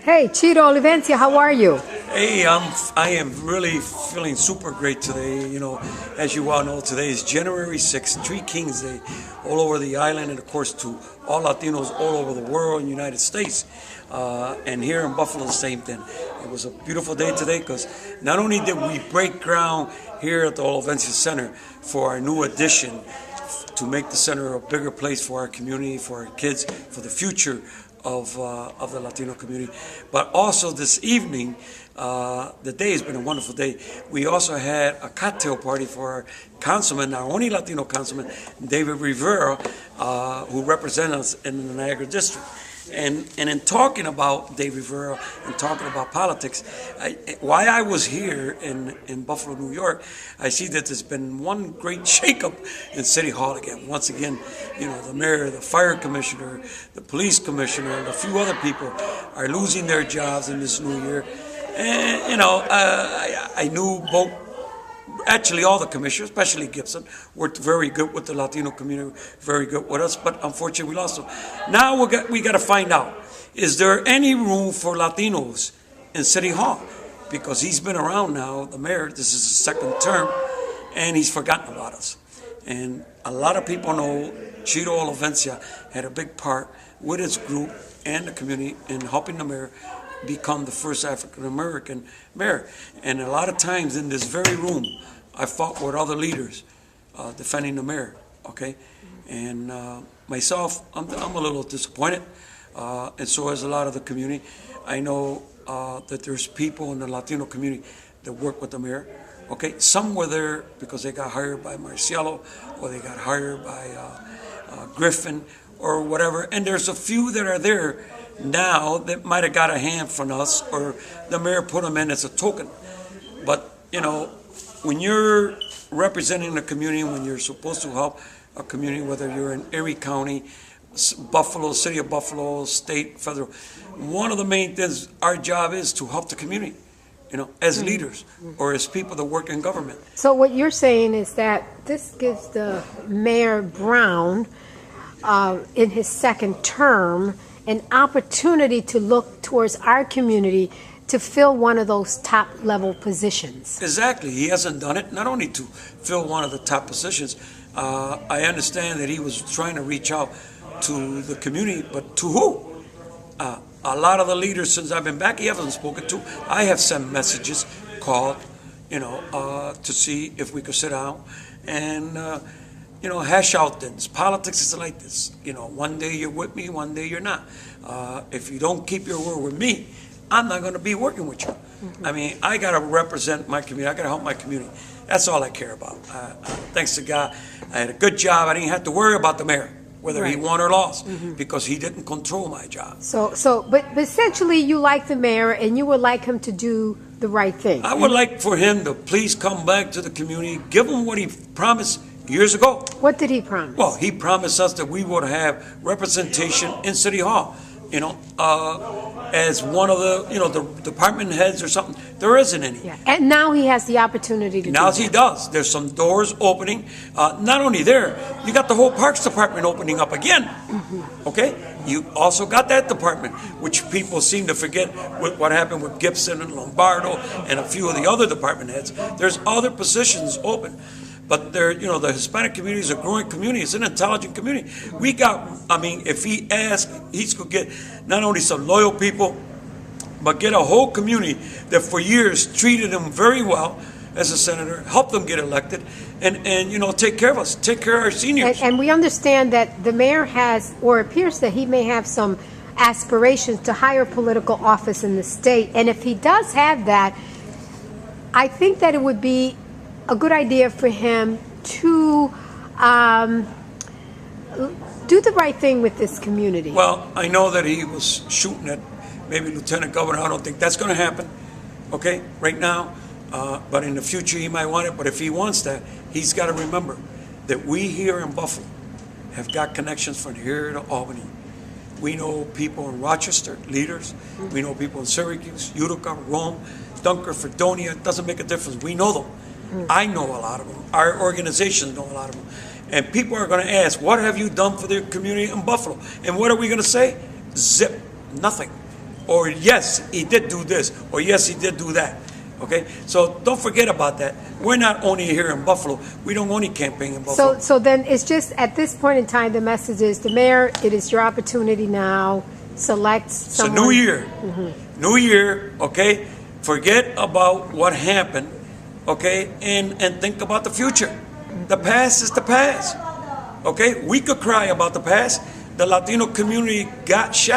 Hey, Chito, Olivencia, how are you? Hey, I am really feeling super great today. You know, as you all know, today is January 6th, Three Kings Day, all over the island, and of course to all Latinos all over the world and United States. And here in Buffalo, the same thing. It was a beautiful day today because not only did we break ground here at the Olivencia Center for our new addition to make the center a bigger place for our community, for our kids, for the future of the Latino community. But also this evening, the day has been a wonderful day. We also had a cocktail party for our councilman, our only Latino councilman, David Rivera, who represents us in the Niagara District. And in talking about Dave Rivera and talking about politics, why I was here in Buffalo, New York, I see that there's been one great shakeup in City Hall again. Once again, you know, the mayor, the fire commissioner, the police commissioner, and a few other people are losing their jobs in this new year. And, you know, I knew both. Actually, all the commissioners, especially Gibson, worked very good with the Latino community, very good with us, but unfortunately we lost them. Now we got to find out, is there any room for Latinos in City Hall? Because he's been around now, the mayor, this is his second term, and he's forgotten about us. And a lot of people know Chito Olivencia had a big part with his group and the community in helping the mayor become the first African-American mayor. And a lot of times in this very room, I fought with other leaders defending the mayor, okay? And myself, I'm a little disappointed, and so is a lot of the community. I know that there's people in the Latino community that work with the mayor, okay? Some were there because they got hired by Marcielo, or they got hired by Griffin, or whatever. And there's a few that are there now that might have got a hand from us, or the mayor put them in as a token. But, you know, when you're representing the community, when you're supposed to help a community, whether you're in Erie County, Buffalo, City of Buffalo, state, federal, one of the main things, our job is to help the community, you know, as leaders or as people that work in government. So what you're saying is that this gives the Mayor Brown, in his second term, an opportunity to look towards our community to fill one of those top level positions. Exactly. He hasn't done it, not only to fill one of the top positions. I understand that he was trying to reach out to the community, but to who? A lot of the leaders since I've been back, he hasn't spoken to. I have sent messages, called, you know, to see if we could sit down and, you know, hash out things. Politics is like this. You know, one day you're with me, one day you're not. If you don't keep your word with me, I'm not going to be working with you. I mean, I got to represent my community. I got to help my community. That's all I care about. Thanks to God, I had a good job. I didn't have to worry about the mayor, whether he won or lost, because he didn't control my job. But essentially, you like the mayor, and you would like him to do the right thing. I would like for him to please come back to the community, give him what he promised years ago. What did he promise? Well, he promised us that we would have representation in City Hall, you know, as one of the, you know, the department heads or something. There isn't any. Yeah. And now he has the opportunity to Now do he that. does. There's some doors opening. Not only there, you got the whole Parks Department opening up again. Okay? You also got that department, which people seem to forget with what happened with Gibson and Lombardo and a few of the other department heads. There's other positions open. But they're, you know, the Hispanic community is a growing community. It's an intelligent community. We got, I mean, if he asks, he's going to get not only some loyal people, but get a whole community that for years treated him very well as a senator, helped them get elected, and you know, take care of us, take care of our seniors. And we understand that the mayor has, or appears that he may have some aspirations to higher political office in the state. And if he does have that, I think that it would be a good idea for him to do the right thing with this community. Well, I know that he was shooting at maybe Lieutenant Governor. I don't think that's going to happen, okay, right now. But in the future, he might want it. But if he wants that, he's got to remember that we here in Buffalo have got connections from here to Albany. We know people in Rochester, leaders. We know people in Syracuse, Utica, Rome, Dunker, Fredonia. It doesn't make a difference. We know them. I know a lot of them. Our organizations know a lot of them. And people are going to ask, what have you done for the community in Buffalo? And what are we going to say? Zip. Nothing. or yes, he did do this, or yes, he did do that. Okay, so don't forget about that. We're not only here in Buffalo. We don't only campaign in Buffalo. So then it's just at this point in time, the message is, the mayor, it is your opportunity now. Select someone. It's a new year. New year, okay? Forget about what happened, okay? And think about the future. The past is the past, okay? We could cry about the past. The Latino community got shot.